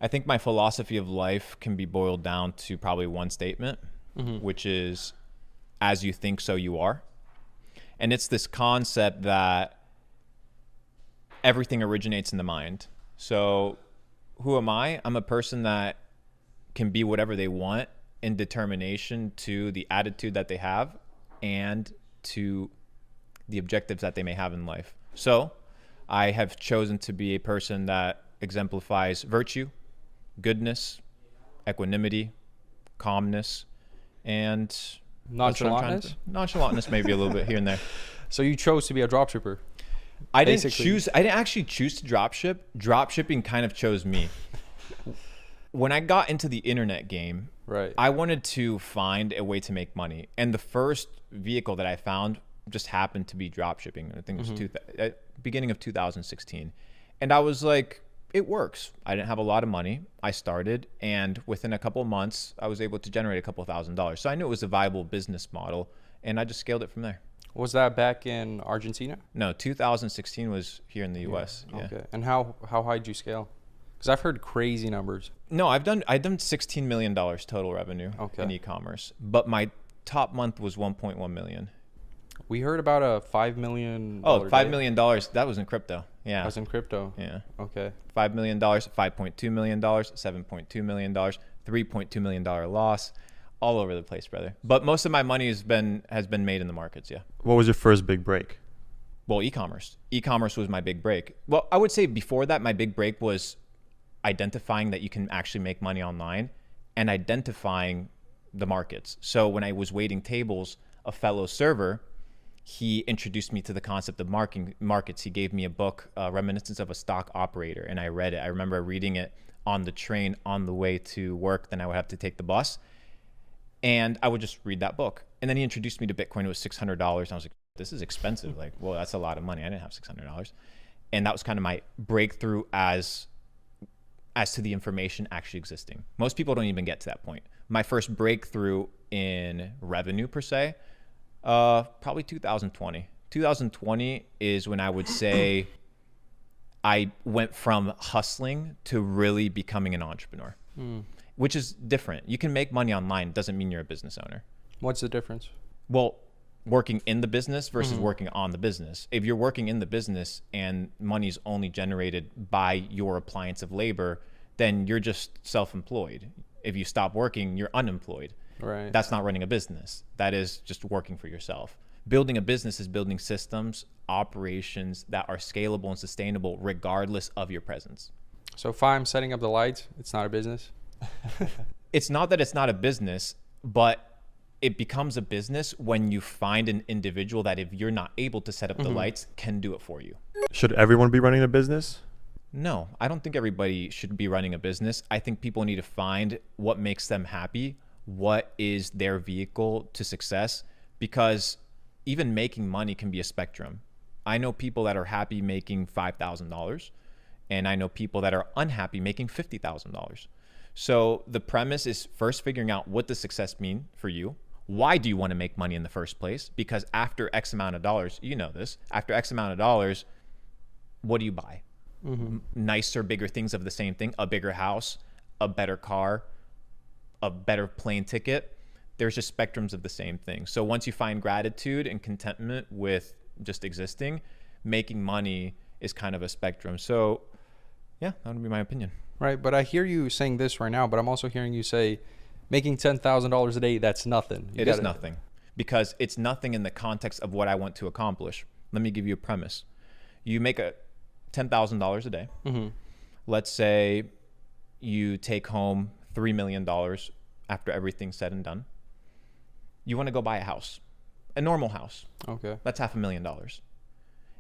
I think my philosophy of life can be boiled down to probably one statement, which is, as you think, so you are. And it's this concept that everything originates in the mind. So who am I? I'm a person that can be whatever they want in determination to the attitude that they have and to the objectives that they may have in life. So I have chosen to be a person that exemplifies virtue, goodness, equanimity, calmness, and Nonchalantness? Nonchalantness maybe a little bit here and there. So you chose to be a dropshipper. I didn't actually choose to dropship. Dropshipping kind of chose me. When I got into the internet game, Right. I wanted to find a way to make money. And the first vehicle that I found just happened to be dropshipping. I think it was beginning of 2016. And I was like, it works. I didn't have a lot of money. I started, and within a couple of months, I was able to generate a couple $1,000s. So I knew it was a viable business model, and I just scaled it from there. Was that back in Argentina? No, 2016 was here in the US. Yeah. Okay. And how high did you scale? Because I've heard crazy numbers. No, I've done $16 million total revenue in e-commerce, but my top month was 1.1 million. We heard about a $5 million. Oh, $5 million. That was in crypto. Yeah. That was in crypto. Yeah. Okay. $5 million, $5.2 million, $7.2 million, $3.2 million loss, all over the place, brother. But most of my money has been made in the markets. Yeah. What was your first big break? Well, e-commerce. E-commerce was my big break. Well, I would say before that, my big break was identifying that you can actually make money online and identifying the markets. So when I was waiting tables, a fellow server, he introduced me to the concept of markets. He gave me a book, Reminiscence of a Stock Operator, and I read it. I remember reading it on the train on the way to work. Then I would have to take the bus, and I would just read that book. And then he introduced me to Bitcoin. It was $600. And I was like, this is expensive. Like, well, that's a lot of money. I didn't have $600. And that was kind of my breakthrough as to the information actually existing. Most people don't even get to that point. My first breakthrough in revenue per se, probably 2020. 2020 is when I would say I went from hustling to really becoming an entrepreneur, which is different. You can make money online. Doesn't mean you're a business owner. What's the difference? Well, working in the business versus working on the business. If you're working in the business and money's only generated by your appliance of labor, then you're just self-employed. If you stop working, you're unemployed. Right. That's not running a business. That is just working for yourself. Building a business is building systems, operations that are scalable and sustainable regardless of your presence. So if I'm setting up the lights, it's not a business? It's not that it's not a business, but it becomes a business when you find an individual that, if you're not able to set up the lights, can do it for you. Should everyone be running a business? No, I don't think everybody should be running a business. I think people need to find what makes them happy, what is their vehicle to success, because even making money can be a spectrum. I know people that are happy making $5,000, and I know people that are unhappy making $50,000. So the premise is first figuring out what does success mean for you. Why do you want to make money in the first place? Because after X amount of dollars, you know this, after X amount of dollars, what do you buy? Nicer, bigger things of the same thing, a bigger house, a better car, a better plane ticket. There's just spectrums of the same thing. So once you find gratitude and contentment with just existing, making money is kind of a spectrum. So yeah, that would be my opinion. Right. But I hear you saying this right now, but I'm also hearing you say making $10,000 a day, that's nothing. It is nothing, because it's nothing in the context of what I want to accomplish. Let me give you a premise. You make a $10,000 a day. Let's say you take home $3 million after everything's said and done. You want to go buy a house, a normal house. Okay. That's $500,000.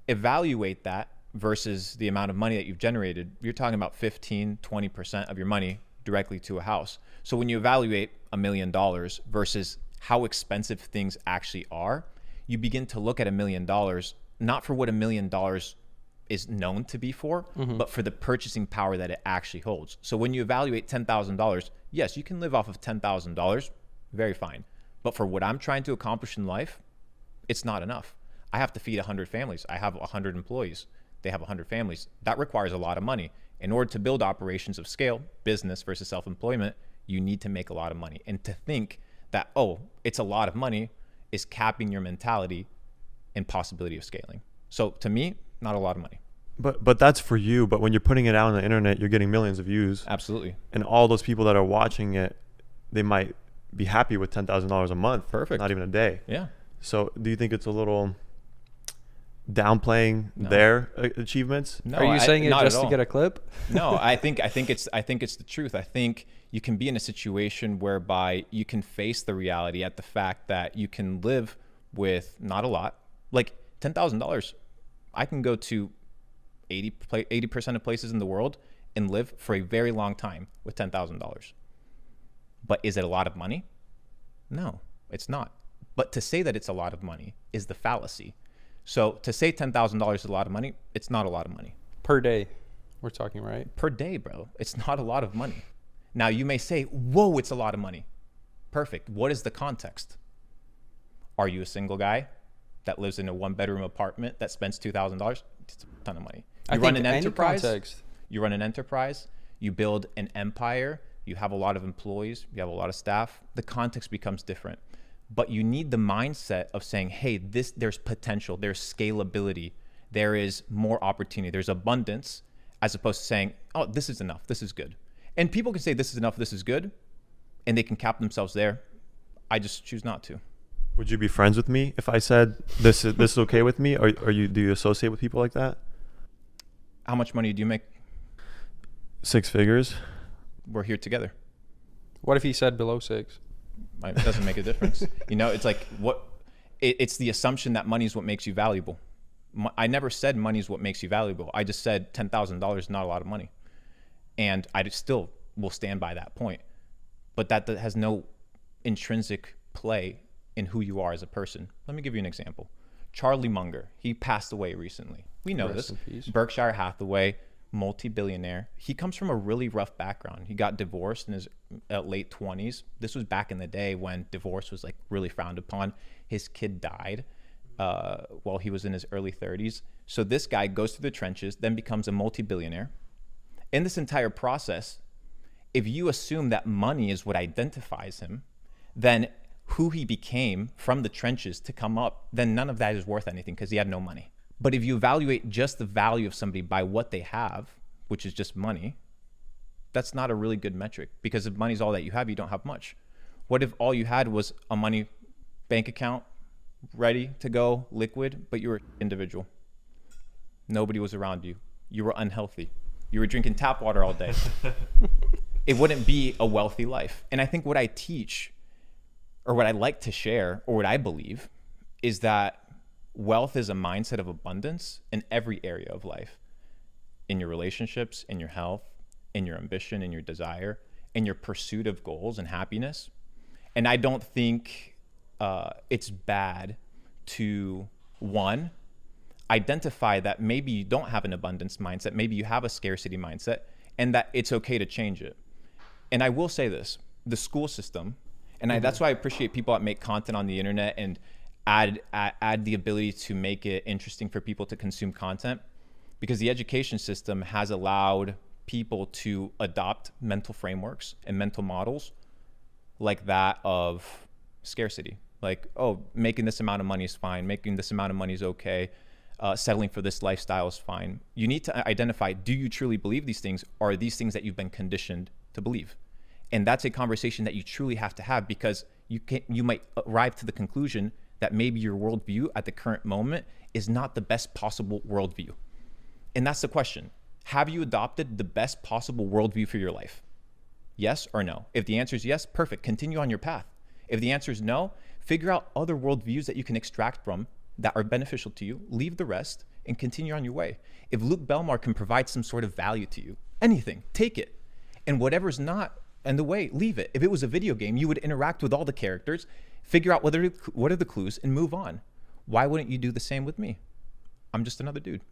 Evaluate that versus the amount of money that you've generated. You're talking about 15, 20% of your money directly to a house. So when you evaluate $1 million versus how expensive things actually are, you begin to look at $1 million, not for what $1 million is known to be for, but for the purchasing power that it actually holds. So when you evaluate $10,000, yes, you can live off of $10,000, very fine. But for what I'm trying to accomplish in life, it's not enough. I have to feed 100 families. I have 100 employees. They have 100 families. That requires a lot of money. In order to build operations of scale, business versus self-employment, you need to make a lot of money. And to think that, oh, it's a lot of money is capping your mentality and possibility of scaling. So to me, not a lot of money. But that's for you. But when you're putting it out on the internet, you're getting millions of views. Absolutely. And all those people that are watching it, they might be happy with $10,000 a month. Perfect. Not even a day. Yeah. So do you think it's a little downplaying their achievements? No, are you saying it just to get a clip? No, I think it's the truth. I think you can be in a situation whereby you can face the reality at the fact that you can live with not a lot, like $10,000. I can go to 80% of places in the world and live for a very long time with $10,000. But is it a lot of money? No, it's not. But to say that it's a lot of money is the fallacy. So to say $10,000 is a lot of money, it's not a lot of money. Per day, we're talking, right? Per day, bro. It's not a lot of money. Now you may say, whoa, it's a lot of money. Perfect. What is the context? Are you a single guy that lives in a 1-bedroom apartment that spends $2,000? It's a ton of money. You run an enterprise. You run an enterprise. You build an empire. You have a lot of employees. You have a lot of staff. The context becomes different. But you need the mindset of saying, hey, there's potential, there's scalability, there is more opportunity, there's abundance, as opposed to saying, oh, this is enough, this is good. And people can say this is enough, this is good, and they can cap themselves there. I just choose not to. Would you be friends with me if I said this is okay with me? Or do you associate with people like that? How much money do you make? 6 figures. We're here together. What if he said below 6? It doesn't make a difference. It's like it's the assumption that money is what makes you valuable. I never said money is what makes you valuable. I just said $10,000 is not a lot of money. And I still will stand by that point. But that has no intrinsic play in who you are as a person. Let me give you an example. Charlie Munger, he passed away recently. We know Rest this. in peace. Berkshire Hathaway, multi-billionaire. He comes from a really rough background. He got divorced in his late 20s. This was back in the day when divorce was like really frowned upon. His kid died while he was in his early 30s. So this guy goes through the trenches, then becomes a multi-billionaire. In this entire process, if you assume that money is what identifies him, then who he became from the trenches to come up, then none of that is worth anything because he had no money. But if you evaluate just the value of somebody by what they have, which is just money, that's not a really good metric, because if money's all that you have, you don't have much. What if all you had was a money bank account ready to go, liquid, but you were an individual? Nobody was around you. You were unhealthy. You were drinking tap water all day. It wouldn't be a wealthy life. And I think what I teach, or what I like to share, or what I believe, is that wealth is a mindset of abundance in every area of life. In your relationships, in your health, in your ambition, in your desire, in your pursuit of goals and happiness. And I don't think it's bad to, one, identify that maybe you don't have an abundance mindset, maybe you have a scarcity mindset, and that it's okay to change it. And I will say this, the school system, and that's why I appreciate people that make content on the internet and add the ability to make it interesting for people to consume content, because the education system has allowed people to adopt mental frameworks and mental models like that of scarcity. Like, oh, making this amount of money is fine. Making this amount of money is okay. Settling for this lifestyle is fine. You need to identify, do you truly believe these things? Or are these things that you've been conditioned to believe? And that's a conversation that you truly have to have, because you might arrive to the conclusion that maybe your worldview at the current moment is not the best possible worldview. And that's the question. Have you adopted the best possible worldview for your life? Yes or no? If the answer is yes, perfect. Continue on your path. If the answer is no, figure out other worldviews that you can extract from that are beneficial to you, leave the rest, and continue on your way. If Luke Belmar can provide some sort of value to you, anything, take it. And whatever's not in the way, leave it. If it was a video game, you would interact with all the characters, figure out what are the clues, and move on. Why wouldn't you do the same with me? I'm just another dude.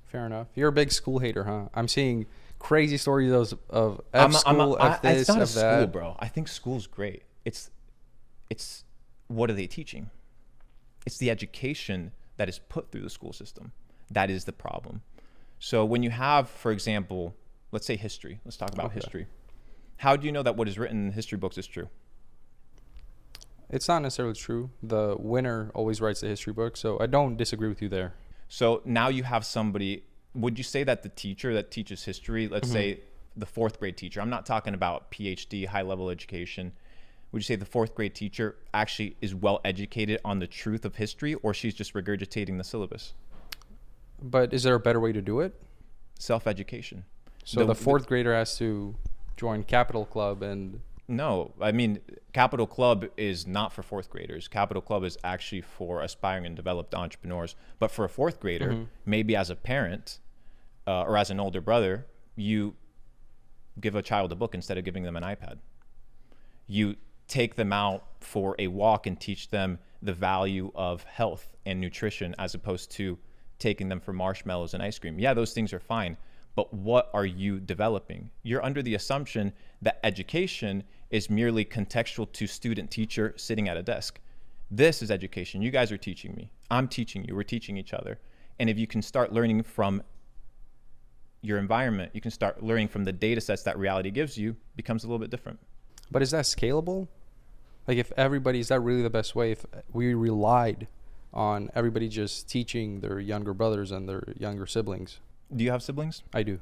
Fair enough. You're a big school hater, huh? I'm seeing crazy stories of F school, F this, it's not F a that. school, bro. I think school's great. It's what are they teaching? It's the education that is put through the school system. That is the problem. So when you have, for example, let's say history. Let's talk about Okay. history. How do you know that what is written in history books is true? It's not necessarily true. The winner always writes the history book, so I don't disagree with you there. So now you have somebody, would you say that the teacher that teaches history, let's Mm-hmm. say the fourth grade teacher, I'm not talking about PhD, high level education. Would you say the fourth grade teacher actually is well educated on the truth of history, or she's just regurgitating the syllabus? But is there a better way to do it? Self-education. So the fourth grader has to join Capital Club and No, I mean, Capital Club is not for fourth graders. Capital Club is actually for aspiring and developed entrepreneurs. But for a fourth grader, maybe as a parent or as an older brother, you give a child a book instead of giving them an iPad. You take them out for a walk and teach them the value of health and nutrition as opposed to taking them for marshmallows and ice cream. Yeah, those things are fine. But what are you developing? You're under the assumption that education is merely contextual to student teacher sitting at a desk. This is education. You guys are teaching me. I'm teaching you. We're teaching each other. And if you can start learning from your environment, you can start learning from the data sets that reality gives you, becomes a little bit different. But is that scalable? Like if everybody, is that really the best way? If we relied on everybody just teaching their younger brothers and their younger siblings? Do you have siblings? I do.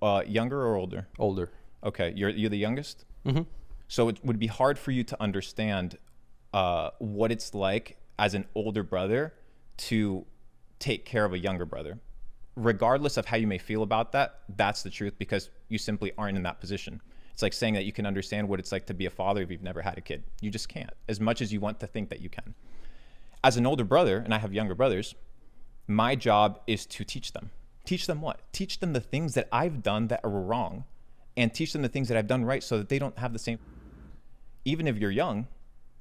Younger or older? Older. Okay, you're the youngest? Mm-hmm. So it would be hard for you to understand what it's like as an older brother to take care of a younger brother. Regardless of how you may feel about that, that's the truth because you simply aren't in that position. It's like saying that you can understand what it's like to be a father if you've never had a kid. You just can't, as much as you want to think that you can. As an older brother, and I have younger brothers, my job is to teach them. Teach them what? Teach them the things that I've done that are wrong and teach them the things that I've done right so that they don't have the same. Even if you're young,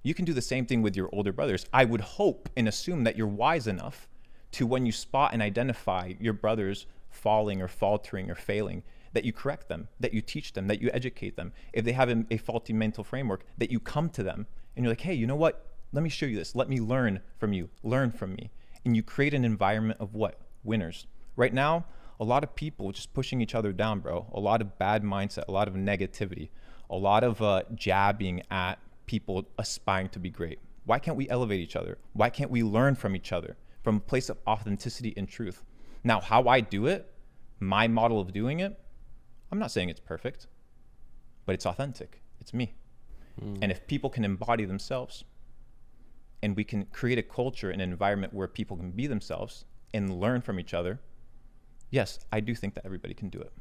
you can do the same thing with your older brothers. I would hope and assume that you're wise enough to, when you spot and identify your brothers falling or faltering or failing, that you correct them, that you teach them, that you educate them. If they have a faulty mental framework, that you come to them and you're like, hey, you know what? Let me show you this. Let me learn from you. Learn from me. And you create an environment of what? Winners. Right now, a lot of people just pushing each other down, bro. A lot of bad mindset, a lot of negativity, a lot of jabbing at people aspiring to be great. Why can't we elevate each other? Why can't we learn from each other from a place of authenticity and truth? Now, how I do it, my model of doing it, I'm not saying it's perfect, but it's authentic. It's me. And if people can embody themselves and we can create a culture and an environment where people can be themselves and learn from each other, yes, I do think that everybody can do it.